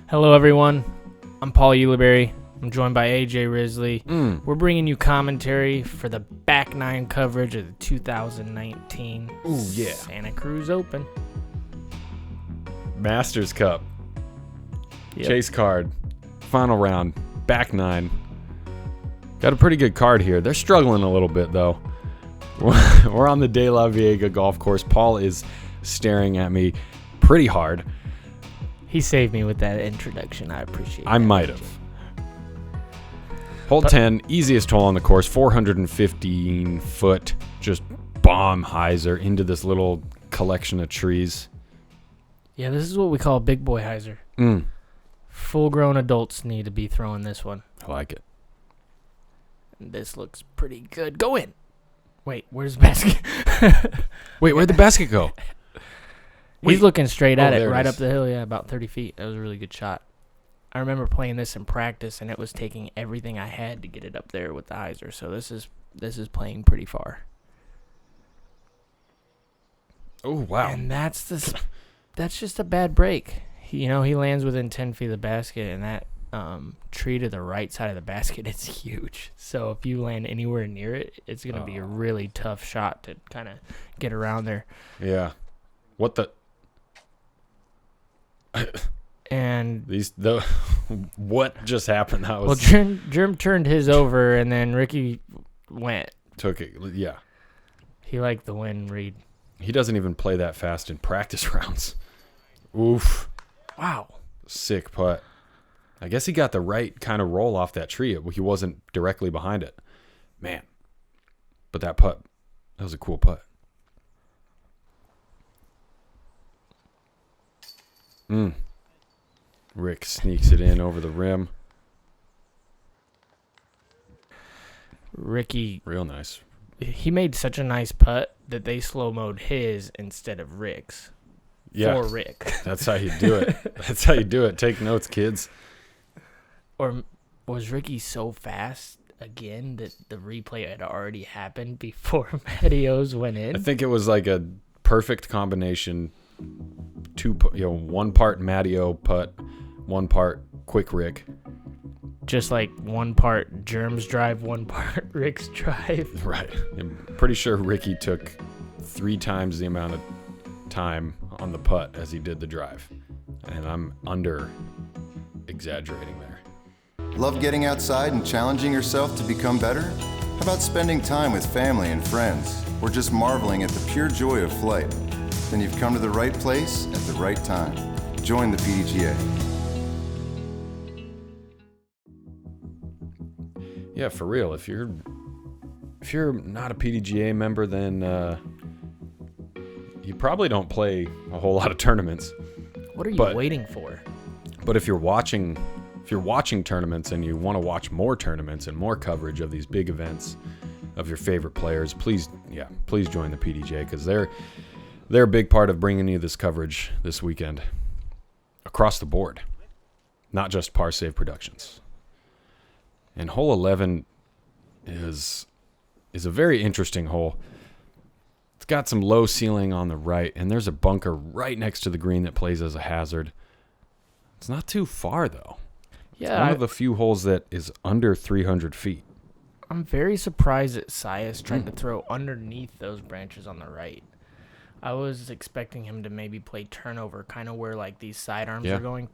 Hello, everyone. I'm Paul Ulibarri. I'm joined by AJ Risley. We're bringing you commentary for the back nine coverage of the 2019 Santa Cruz Open. Masters Cup. Yep. Chase card. Final round. Back nine. Got a pretty good card here. They're struggling a little bit, though. We're on the Delaveaga golf course. Paul is staring at me pretty hard. He saved me with that introduction. I appreciate it. I might have. Hole 10, easiest hole on the course, 415 foot, just bomb hyzer into this little collection of trees. Yeah, this is what we call a big boy hyzer. Full-grown adults need to be throwing this one. I like it. This looks pretty good. Go in. Wait, where's the basket? Wait, where'd the basket go? He's looking straight at it, right is. up the hill. Yeah, about 30 feet. That was a really good shot. I remember playing this in practice, and it was taking everything I had to get it up there with the hyzer. So this is playing pretty far. Oh, wow. And that's just a bad break. He lands within 10 feet of the basket, and that tree to the right side of the basket is huge. So if you land anywhere near it, it's going to be a really tough shot to kind of get around there. Yeah. What the... And what just happened? That was... Well, Germ turned his over, and then Ricky went. Took it, yeah. He liked the wind read. He doesn't even play that fast in practice rounds. Oof. Wow. Sick putt. I guess he got the right kind of roll off that tree. He wasn't directly behind it. Man. But that putt, that was a cool putt. Rick sneaks it in over the rim. Ricky, real nice. He made such a nice putt that they slow-moed his instead of Rick's. Yeah. For Rick. That's how you do it. That's how you do it. Take notes, kids. Or was Ricky so fast again that the replay had already happened before Mattios went in? I think it was like a perfect combination. One part Mattio putt, one part quick Rick. Just like one part Germ's drive, one part Rick's drive. Right. I'm pretty sure Ricky took 3 times the amount of time on the putt as he did the drive. And I'm under exaggerating there. Love getting outside and challenging yourself to become better? How about spending time with family and friends, or just marveling at the pure joy of flight? Then you've come to the right place at the right time. Join the PDGA. Yeah, for real. If you're not a PDGA member, then you probably don't play a whole lot of tournaments. What are you waiting for? But if you're watching tournaments and you want to watch more tournaments and more coverage of these big events of your favorite players, please join the PDGA, because they're a big part of bringing you this coverage this weekend across the board, not just Par Save Productions. And hole 11 is a very interesting hole. It's got some low ceiling on the right, and there's a bunker right next to the green that plays as a hazard. It's not too far, though. Yeah, it's one of the few holes that is under 300 feet. I'm very surprised that Sias tried to throw underneath those branches on the right. I was expecting him to maybe play turnover, kind of where like these sidearms are going,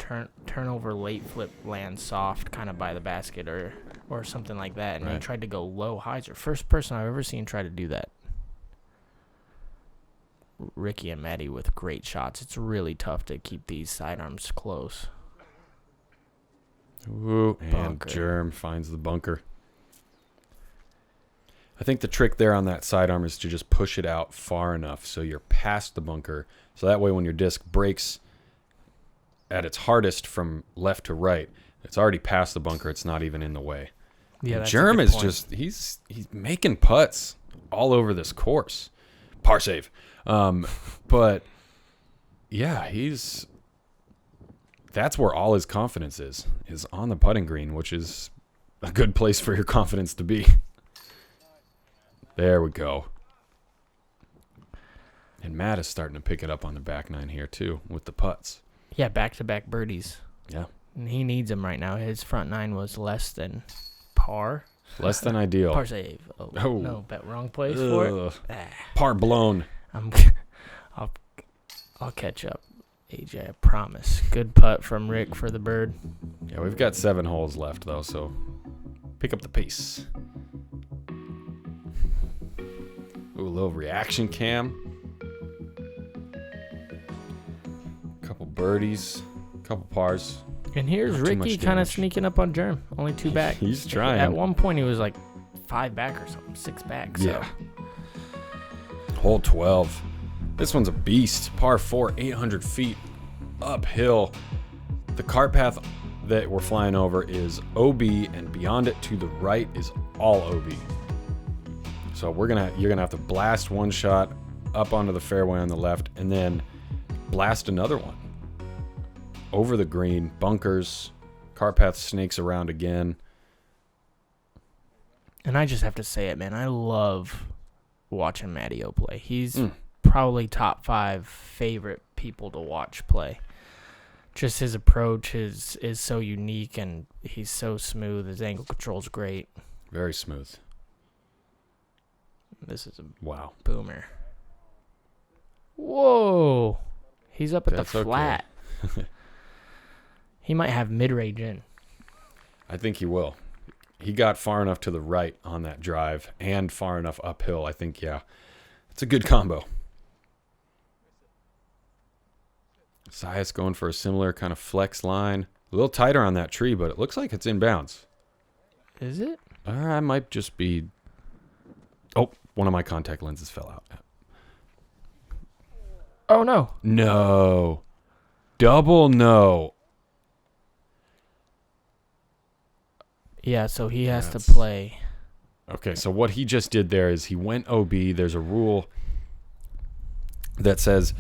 turnover late flip, land soft, kind of by the basket or something like that. And he tried to go low hyzer. First person I've ever seen try to do that. Ricky and Matty with great shots. It's really tough to keep these sidearms close. Ooh, and Germ finds the bunker. I think the trick there on that sidearm is to just push it out far enough so you're past the bunker. So that way when your disc breaks at its hardest from left to right, it's already past the bunker. It's not even in the way. Yeah, that's Germ a good is point. just, he's making putts all over this course. Par save. But yeah, that's where all his confidence is on the putting green, which is a good place for your confidence to be. There we go. And Matt is starting to pick it up on the back nine here, too, with the putts. Yeah, back-to-back birdies. Yeah. He needs them right now. His front nine was less than par. Less than ideal. Par save. Oh. No, bet wrong place Ugh. for it. Par blown. I'll catch up, AJ. I promise. Good putt from Rick for the bird. Yeah, we've got 7 holes left though, so pick up the pace. Ooh, a little reaction cam. Couple birdies, couple pars. And here's Not too Ricky much kind of damage. sneaking up on Germ. Only 2 back. He's trying. At one point, he was like 5 back or something, 6 back. So. Yeah. Hole 12. This one's a beast. Par 4, 800 feet uphill. The cart path that we're flying over is OB, and beyond it to the right is all OB. So you're gonna have to blast one shot up onto the fairway on the left, and then blast another one over the green, bunkers, cart path snakes around again. And I just have to say it, man. I love watching Matty O play. He's probably top 5 favorite people to watch play. Just his approach is so unique, and he's so smooth. His angle control's great. Very smooth. This is a Wow. boomer. Whoa. He's up at That's the flat. okay. He might have mid-range in. I think he will. He got far enough to the right on that drive and far enough uphill. I think, yeah, it's a good combo. Sias going for a similar kind of flex line. A little tighter on that tree, but it looks like it's in bounds. Is it? I might just be... Oh, one of my contact lenses fell out. Oh, no. No. Double no. Yeah, so he has to That's- play. Okay, so what he just did there is he went OB. There's a rule that says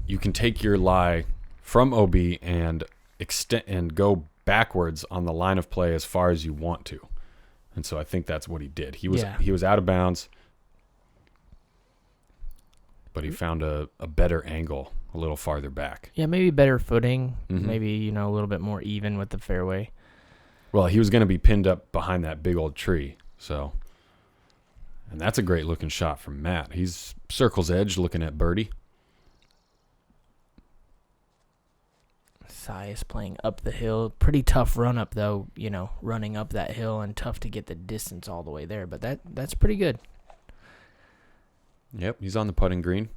you can take your lie from OB and extend and go backwards on the line of play as far as you want to. And so I think that's what he did. He was out of bounds, but he found a better angle a little farther back. Yeah, maybe better footing. Mhm. Maybe, a little bit more even with the fairway. Well, he was going to be pinned up behind that big old tree. So, and that's a great looking shot from Matt. He's circle's edge looking at birdie. Sias playing up the hill. Pretty tough run up, though, running up that hill, and tough to get the distance all the way there. But that's pretty good. Yep, he's on the putting green.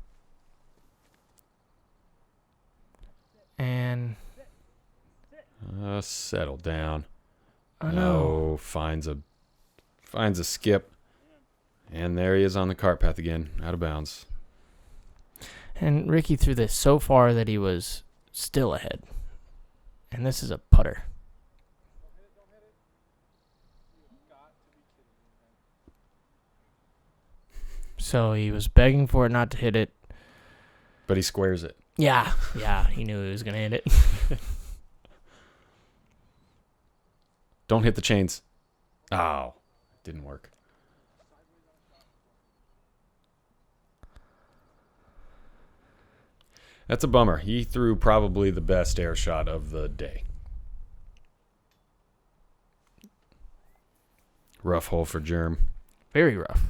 And Settle down. oh no. Finds a skip. And there he is on the cart path again, out of bounds. And Ricky threw this so far that he was still ahead. And this is a putter. So he was begging for it not to hit it. But he squares it. Yeah, he knew he was going to hit it. Don't hit the chains. Oh, didn't work. That's a bummer. He threw probably the best air shot of the day. Rough hole for Germ. Very rough.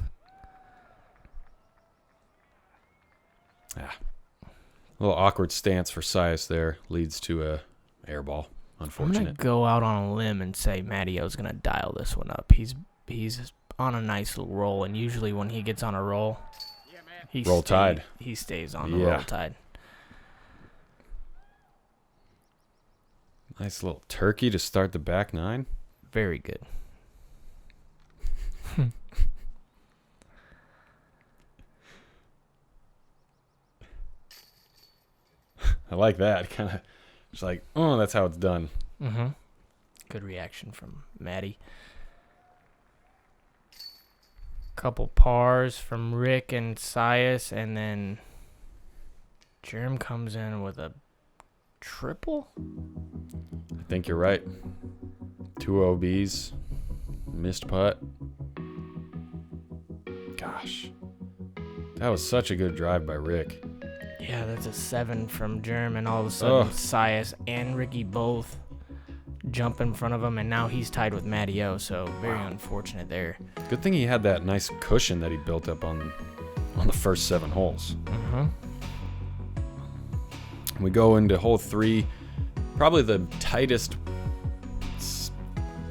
A little awkward stance for Sias there. Leads to a air ball. I'm Unfortunate. going to go out on a limb and say Matty O's going to dial this one up. He's on a nice little roll, and usually when he gets on a roll, he stays on the roll tide. Nice little turkey to start the back nine. Very good. I like that. Kind of just like, oh, that's how it's done. Mm-hmm. Good reaction from Matty. Couple pars from Rick and Sias, and then Germ comes in with a triple? I think you're right. 2 OBs. Missed putt. Gosh. That was such a good drive by Rick. Yeah, that's a 7 from Germ, and all of a sudden Sias and Ricky both jump in front of him, and now he's tied with Matty O, so very unfortunate there. Good thing he had that nice cushion that he built up on the first 7 holes. We go into hole 3, probably the tightest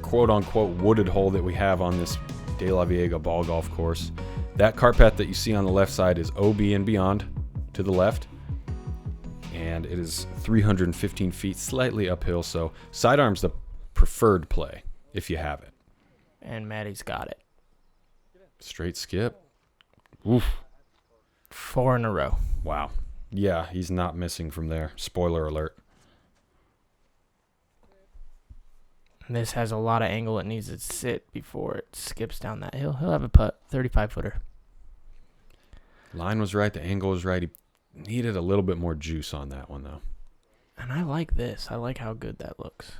quote-unquote wooded hole that we have on this Delaveaga ball golf course. That carpet that you see on the left side is OB and beyond to the left, and it is 315 feet, slightly uphill, so sidearm's the preferred play if you have it. And Matty's got it. Straight skip. Oof. 4 in a row. Wow. Yeah, he's not missing from there. Spoiler alert. This has a lot of angle it needs to sit before it skips down that hill. He'll have a putt, 35-footer. Line was right. The angle was right. He needed a little bit more juice on that one, though. And I like this. I like how good that looks.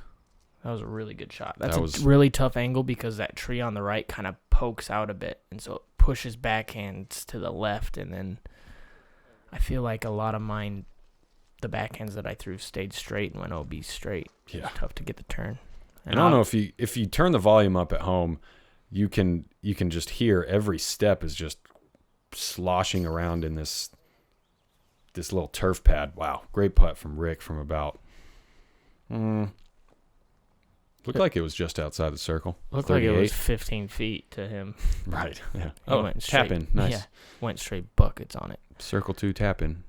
That was a really good shot. That's a really tough angle because that tree on the right kind of pokes out a bit, and so it pushes backhands to the left, and then I feel like a lot of mine, the backhands that I threw stayed straight and went OB straight. Yeah. It's tough to get the turn. And I don't know if you turn the volume up at home, you can just hear every step is just sloshing around in this little turf pad. Wow, great putt from Rick from about looked like it was just outside the circle. Looked 38. Like it was 15 feet to him. Right. Yeah. Went straight, tap in. Nice. Yeah, went straight buckets on it. Circle 2 tap in.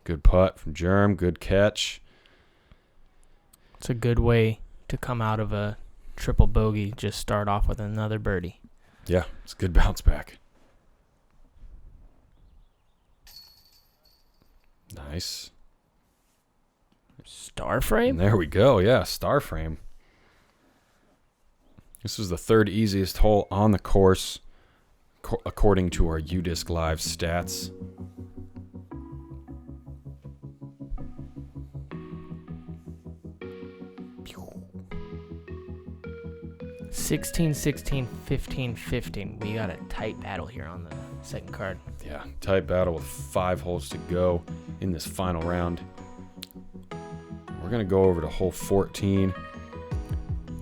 Good putt from Germ. Good catch. It's a good way to come out of a triple bogey. Just start off with another birdie. Yeah, it's a good bounce back. Nice. Star frame? And there we go. Yeah, star frame. This was the 3rd easiest hole on the course, according to our UDisc Live stats. – 16, 16, 15, 15. We got a tight battle here on the second card. Yeah, tight battle with 5 holes to go in this final round. We're going to go over to hole 14.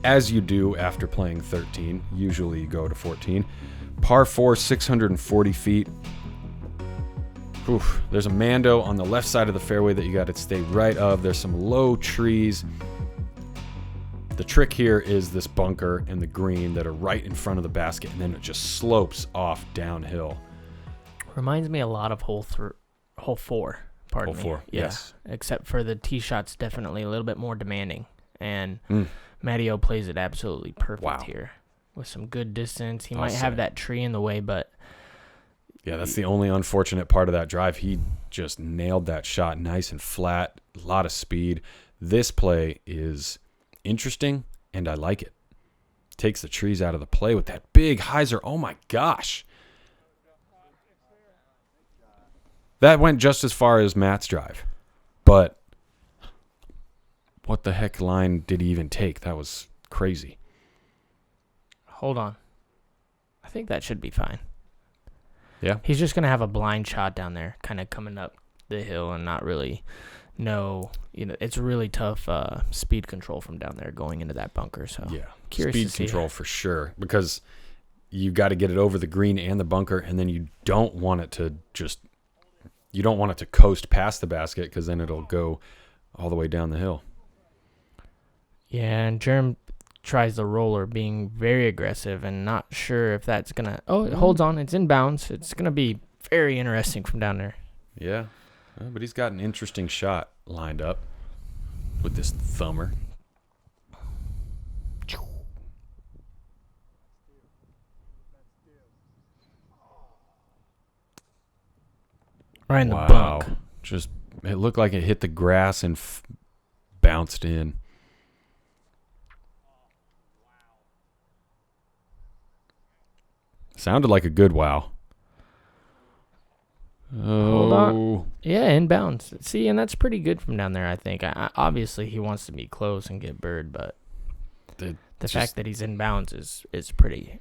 As you do after playing 13, usually you go to 14. Par 4, 640 feet. Oof, there's a Mando on the left side of the fairway that you got to stay right of. There's some low trees. The trick here is this bunker and the green that are right in front of the basket, and then it just slopes off downhill. Reminds me a lot of hole 4. Pardon me. Hole 4, yeah. Yes. Except for the tee shot's definitely a little bit more demanding, and Matty-O plays it absolutely perfect here with some good distance. He might have that tree in the way, but yeah, that's the only unfortunate part of that drive. He just nailed that shot nice and flat, a lot of speed. This play is interesting, and I like it. Takes the trees out of the play with that big hyzer. Oh my gosh. That went just as far as Matt's drive. But what the heck line did he even take? That was crazy. Hold on. I think that should be fine. Yeah? He's just going to have a blind shot down there, kind of coming up the hill and not really know. It's really tough speed control from down there going into that bunker. So yeah, curious speed to see control for sure, because you got to get it over the green and the bunker, and then you don't want it to coast past the basket, because then it'll go all the way down the hill. Yeah, and Germ tries the roller, being very aggressive and not sure if that's going to... Oh, it holds on. It's in bounds. It's going to be very interesting from down there. Yeah, but he's got an interesting shot lined up with this thumber. Right in the bunk. Just, it looked like it hit the grass and bounced in. Sounded like a good wow. Hold on. Yeah, inbounds. See, and that's pretty good from down there, I think. Obviously, he wants to be close and get bird, but the fact that he's inbounds is pretty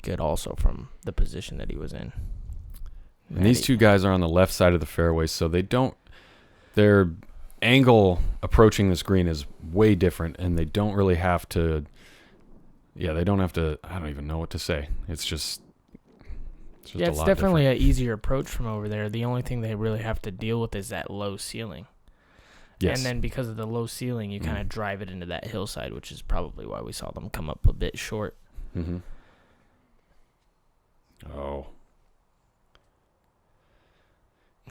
good also from the position that he was in. And these two guys are on the left side of the fairway, so they're angle approaching this green is way different, and they don't really have to. Yeah, they don't have to. I don't even know what to say. It's just yeah, it's definitely an easier approach from over there. The only thing they really have to deal with is that low ceiling. Yes. And then because of the low ceiling, you kind of drive it into that hillside, which is probably why we saw them come up a bit short. Mm-hmm. Oh.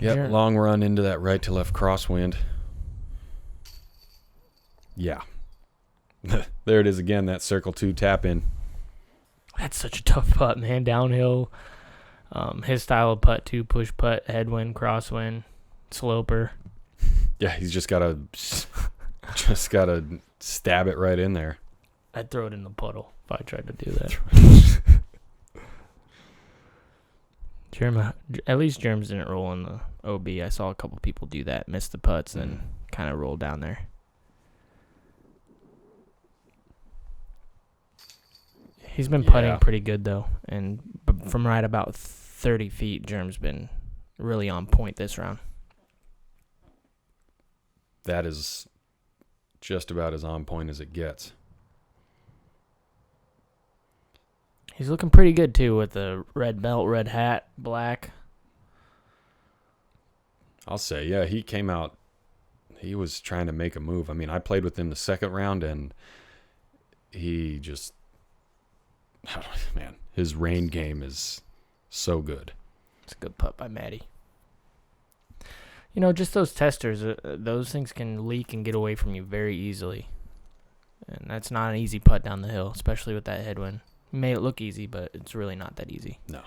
Yep, long run into that right to left crosswind. Yeah. There it is again, that circle 2 tap in. That's such a tough putt, man. Downhill. His style of putt, too. Push putt, headwind, crosswind, sloper. Yeah, he's just gotta stab it right in there. I'd throw it in the puddle if I tried to do that. At least Germs didn't roll in the OB. I saw a couple people do that, miss the putts, and kind of roll down there. He's been putting pretty good, though. And from right about 30 feet, Germ's been really on point this round. That is just about as on point as it gets. He's looking pretty good, too, with the red belt, red hat, black. I'll say, yeah, he came out. He was trying to make a move. I mean, I played with him the second round, and he just... Man, his rain game is so good. It's a good putt by Maddie. You know, just those testers, those things can leak and get away from you very easily. And that's not an easy putt down the hill, especially with that headwind. He made it look easy, but it's really not that easy. No.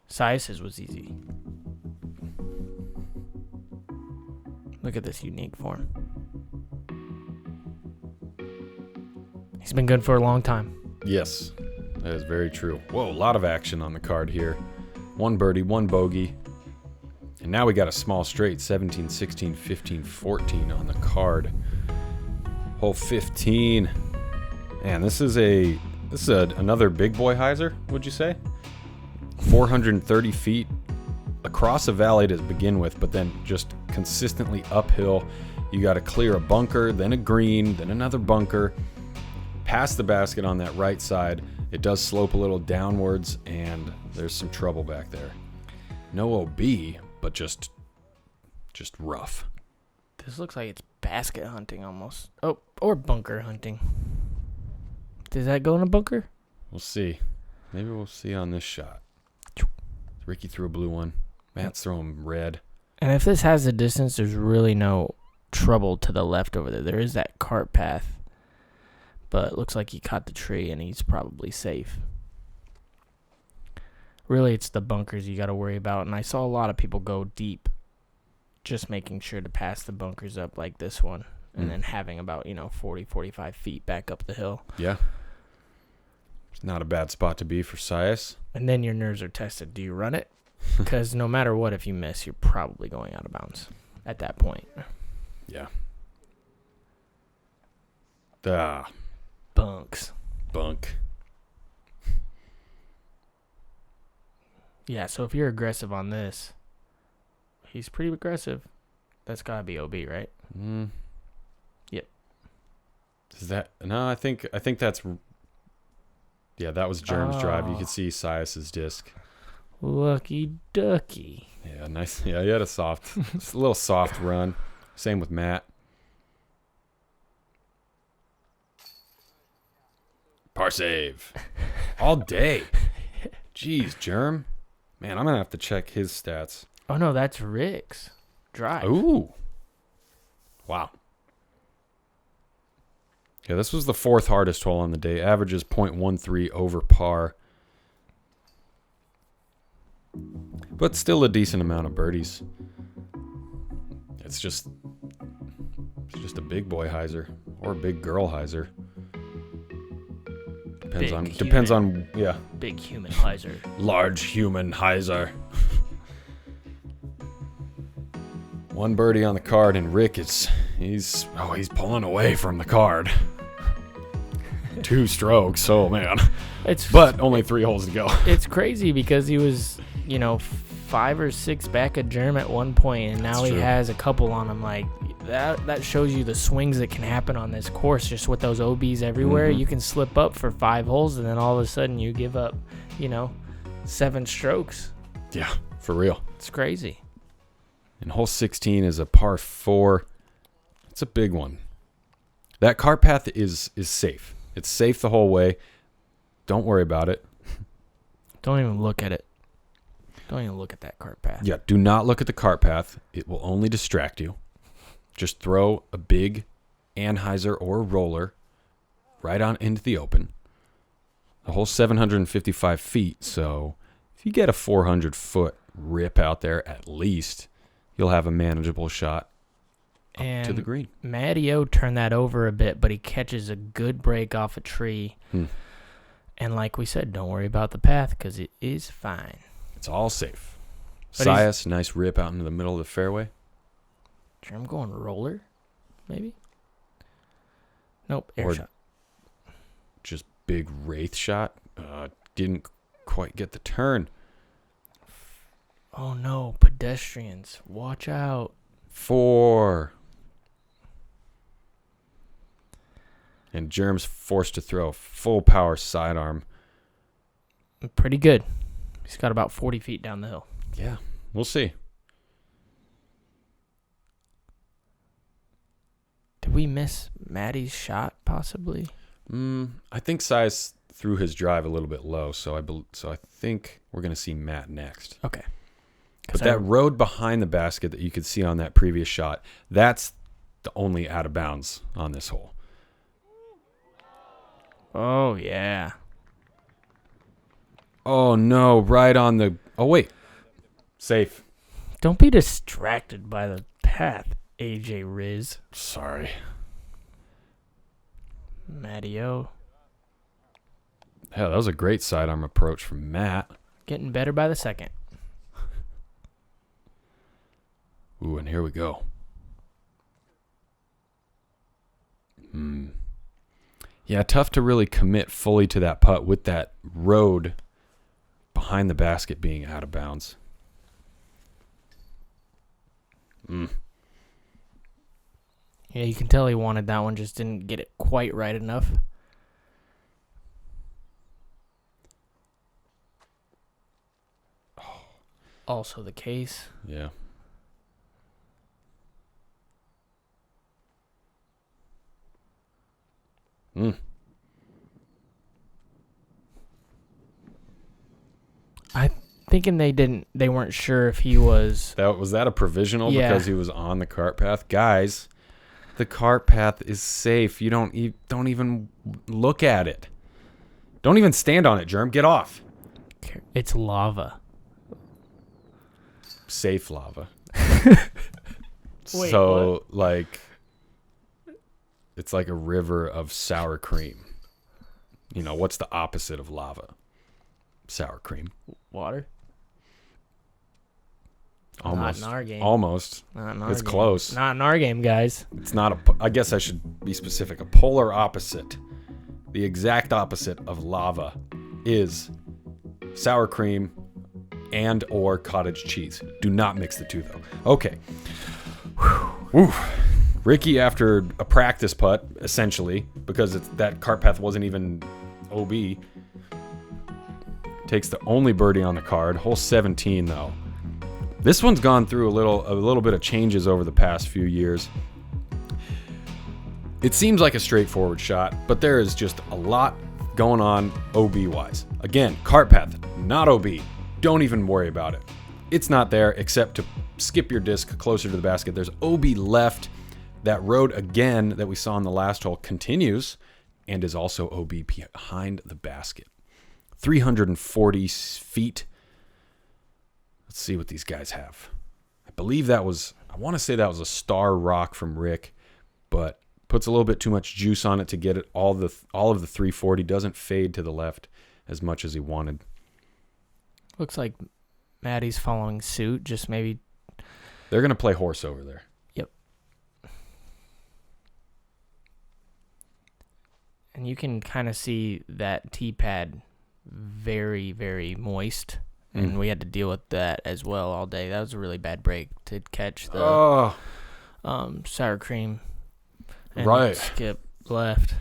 Sias's was easy. Look at this unique form. He's been good for a long time. Yes, that is very true. Whoa, a lot of action on the card here. 1 birdie, 1 bogey. And now we got a small straight, 17, 16, 15, 14 on the card. Hole 15. Man, this is another big boy hyzer, would you say? 430 feet across a valley to begin with, but then just consistently uphill. You got to clear a bunker, then a green, then another bunker. Past the basket on that right side, it does slope a little downwards, and there's some trouble back there. No OB, but just rough. This looks like it's basket hunting almost. Oh, or bunker hunting. Does that go in a bunker? We'll see. Maybe we'll see on this shot. Ricky threw a blue one. Matt's throwing red. And if this has a distance, there's really no trouble to the left over there. There is that cart path. But it looks like he caught the tree, and he's probably safe. Really, it's the bunkers you got to worry about. And I saw a lot of people go deep, just making sure to pass the bunkers up like this one. And then having about, 40, 45 feet back up the hill. Yeah. It's not a bad spot to be for Sias. And then your nerves are tested. Do you run it? Because no matter what, if you miss, you're probably going out of bounds at that point. Yeah. Bunk. Yeah, so if you're aggressive on this, he's pretty aggressive. That's got to be OB, right? Yep. Is that... No, I think that's... Yeah, that was Germ's drive. You could see Sias's disc. Lucky ducky. Yeah, nice. Yeah, he had a little soft run. Same with Matt. Par save. All day. Jeez, Germ. Man, I'm going to have to check his stats. Oh, no, that's Rick's drive. Ooh. Wow. Yeah, this was the 4th hardest hole on the day. Averages .13 over par. But still a decent amount of birdies. It's just a big boy hyzer or a big girl hyzer. Depends on Big human hyzer. Large human hyzer. 1 birdie on the card, and Rick he's pulling away from the card. 2 strokes, oh man. But only 3 holes to go. It's crazy because he was, 5 or 6 back at Germ at one point, and now he has a couple on him. Like, that shows you the swings that can happen on this course, just with those OBs everywhere. You can slip up for 5 holes, and then all of a sudden you give up, 7 strokes. Yeah, for real. It's crazy. And hole 16 is a par 4. It's a big one. That cart path is safe. It's safe the whole way. Don't worry about it. Don't even look at it. Don't even look at that cart path. Yeah, do not look at the cart path. It will only distract you. Just throw a big anhyzer or roller right on into the open. The whole 755 feet, so if you get a 400-foot rip out there at least, you'll have a manageable shot up to the green. Matty-O turned that over a bit, but he catches a good break off a tree. And like we said, don't worry about the path because it is fine. It's all safe. But Sias, nice rip out into the middle of the fairway. I'm going roller, maybe? Nope, air Or shot. Just big wraith shot. Didn't quite get the turn. Oh, no, pedestrians. Watch out. 4. And Germ's forced to throw a full power sidearm. Pretty good. He's got about 40 feet down the hill. Yeah, we'll see. Did we miss Matty's shot, possibly? I think Sias threw his drive a little bit low, so I think we're going to see Matt next. Okay. But that road behind the basket that you could see on that previous shot, that's the only out of bounds on this hole. Oh, yeah. Oh, no, right on the... Oh, wait. Safe. Don't be distracted by the path, AJ Riz. Sorry. Matty-O. Hell, that was a great sidearm approach from Matt. Getting better by the second. Ooh, and here we go. Yeah, tough to really commit fully to that putt with that road behind the basket being out of bounds. Yeah, you can tell he wanted that one, just didn't get it quite right enough. Also the case. Yeah. I'm thinking they weren't sure if he was... Was that a provisional because he was on the cart path? Guys, the cart path is safe. You don't even look at it. Don't even stand on it, Germ. Get off. It's lava. Safe lava. Wait, so, it's like a river of sour cream. What's the opposite of lava? Sour cream. Water? Almost. Not in our game. Almost. Not in our it's game. close. Not in our game, guys. It's not I guess I should be specific. A polar opposite. The exact opposite of lava is sour cream and or cottage cheese. Do not mix the two, though. Okay. Whew. Ricky, after a practice putt, essentially, because that cart path wasn't even OB, takes the only birdie on the card. Hole 17, though. This one's gone through a little bit of changes over the past few years. It seems like a straightforward shot, but there is just a lot going on OB-wise. Again, cart path, not OB. Don't even worry about it. It's not there except to skip your disc closer to the basket. There's OB left. That road, again, that we saw in the last hole continues and is also OB behind the basket. 340 feet. Let's see what these guys have. I want to say that was a star rock from Rick, but puts a little bit too much juice on it to get it all of the 340. Doesn't fade to the left as much as he wanted. Looks like Matty's following suit, just maybe. They're going to play horse over there. Yep. And you can kind of see that tee pad very, very moist. And we had to deal with that as well all day. That was a really bad break to catch the sour cream. And Right. skip left.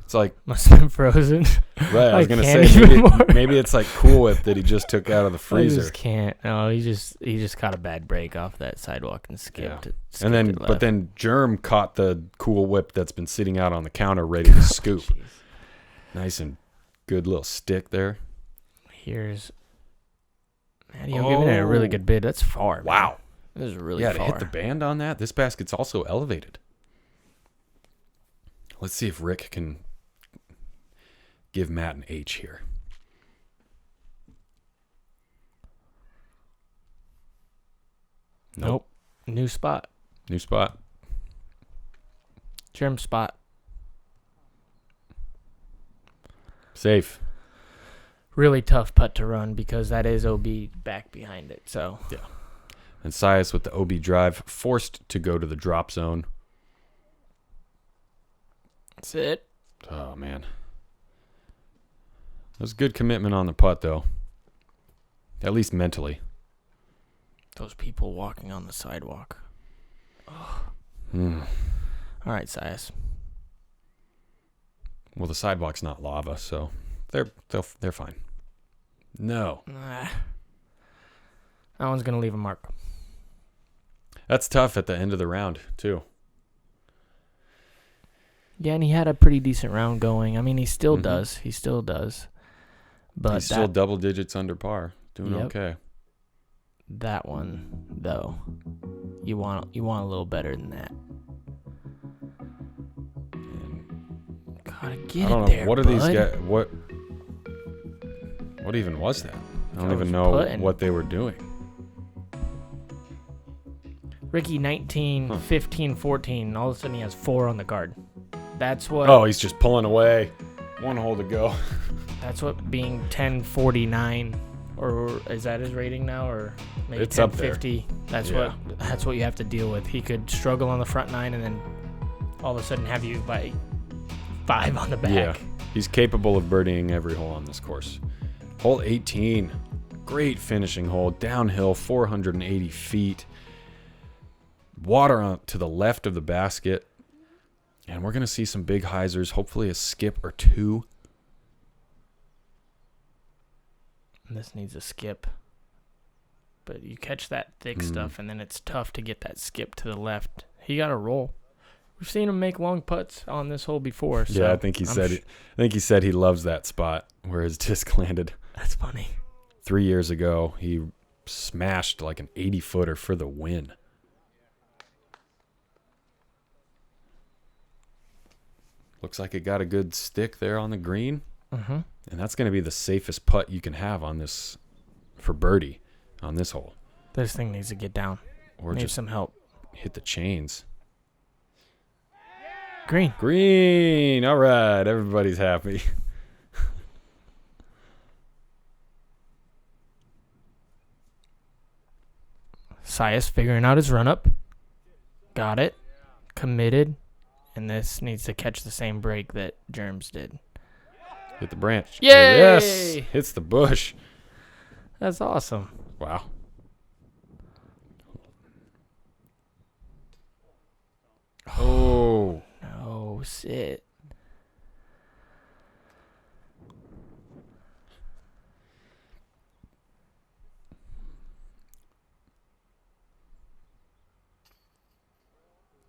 It's like, Must have been frozen. right, I was going to can't say, even more. maybe it's like Cool Whip that he just took out of the I freezer. just can't. No, he just caught a bad break off that sidewalk and skipped it. And then, it left. but then Germ caught the Cool Whip that's been sitting out on the counter ready to scoop. Jeez. Nice and good little stick there. Here's Maddie, I'm giving it a really good bid. That's far. Man. Wow. This is really Yeah, far. to hit the band on that. This basket's also elevated. Let's see if Rick can give Matt an H here. Nope. New spot. New spot. Germ spot. Safe. Really tough putt to run because that is OB back behind it. So Yeah. And Sias with the OB drive, forced to go to the drop zone. that's it. Oh, man. That was good commitment on the putt, though. At least mentally. Those people walking on the sidewalk. Hmm. All right, Sias. Well, the sidewalk's not lava, so they're fine. No. That one's going to leave a mark. That's tough at the end of the round, too. Yeah, and he had a pretty decent round going. I mean, he still Mhm. does. He still does. But He's still double digits under par. Doing Yep. okay. that one, though, you want a little better than that. Gotta get I don't it know. there, What are bud. these guys? What even was that? I don't That even was know putting. what they were doing. Ricky 19, 15, 14. All of a sudden he has 4 on the card. That's what. Oh, he's just pulling away. One hole to go. That's what being 1049, or is that his rating now, or maybe It's up there. 1050? That's Yeah. what you have to deal with. He could struggle on the front 9 and then all of a sudden have you by 5 on the back. Yeah. He's capable of birdieing every hole on this course. Hole 18. Great finishing hole. Downhill, 480 feet. Water to the left of the basket. And we're going to see some big hyzers. Hopefully a skip or 2. And this needs a skip. But you catch that thick stuff, and then it's tough to get that skip to the left. He got a roll. We've seen him make long putts on this hole before. So Yeah, I think he said he loves that spot where his disc landed. That's funny. 3 years ago, he smashed like an 80-footer for the win. Looks like it got a good stick there on the green. Mm-hmm. And that's going to be the safest putt you can have on this for birdie on this hole. This thing needs to get down. Or Needs just some help. hit the chains. Green. Green. All right. Everybody's happy. Sias figuring out his run-up. Got it. Committed. And this needs to catch the same break that Germs did. Hit the branch. Yay! Yes. Hits the bush. That's awesome. Wow. Oh. No, sit.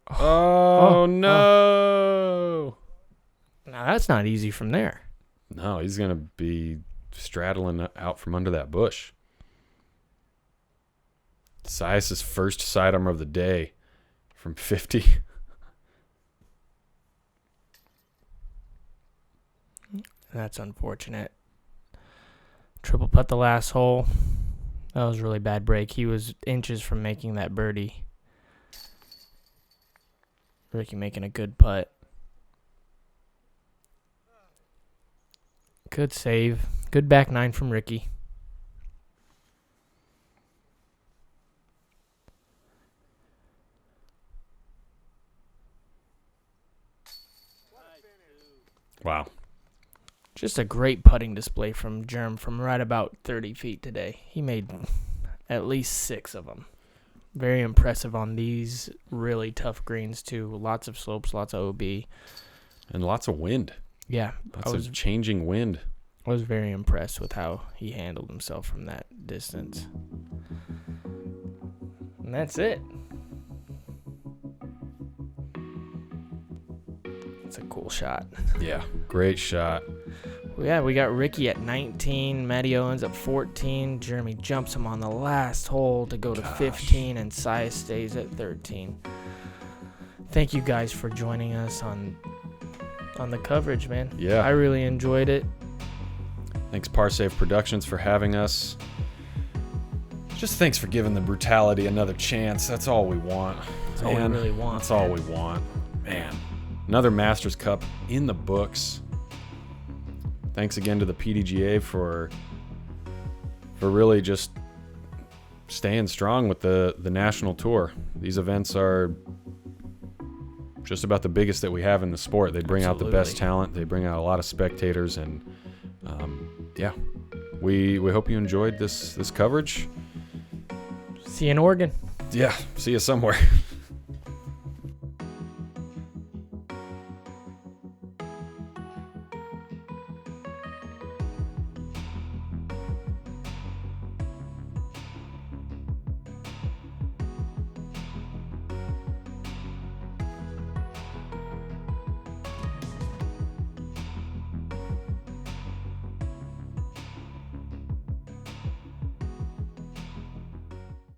Oh, no. Now, that's not easy from there. No, he's going to be straddling out from under that bush. Sias' first sidearm of the day from 50. That's unfortunate. Triple putt the last hole. That was a really bad break. He was inches from making that birdie. Ricky making a good putt. Good save. Good back 9 from Ricky. Wow. Just a great putting display from Germ from right about 30 feet today. He made at least 6 of them. Very impressive on these really tough greens, too. Lots of slopes, lots of OB. And lots of wind. Yeah. Lots of changing wind. I was very impressed with how he handled himself from that distance. And that's it. It's a cool shot. Yeah, great shot. Yeah, we got Ricky at 19, Matty Owens at 14, Jeremy jumps him on the last hole to go to 15, and Sias stays at 13. Thank you guys for joining us on the coverage, man. Yeah. I really enjoyed it. Thanks, Parsafe Productions, for having us. Just thanks for giving the brutality another chance. That's all we want. That's all we really want. That's all we want. Man. Another Masters Cup in the books. Thanks again to the PDGA for really just staying strong with the National Tour. These events are just about the biggest that we have in the sport. They bring out the best talent. They bring out a lot of spectators, and yeah, we hope you enjoyed this coverage. See you in Oregon. Yeah, see you somewhere.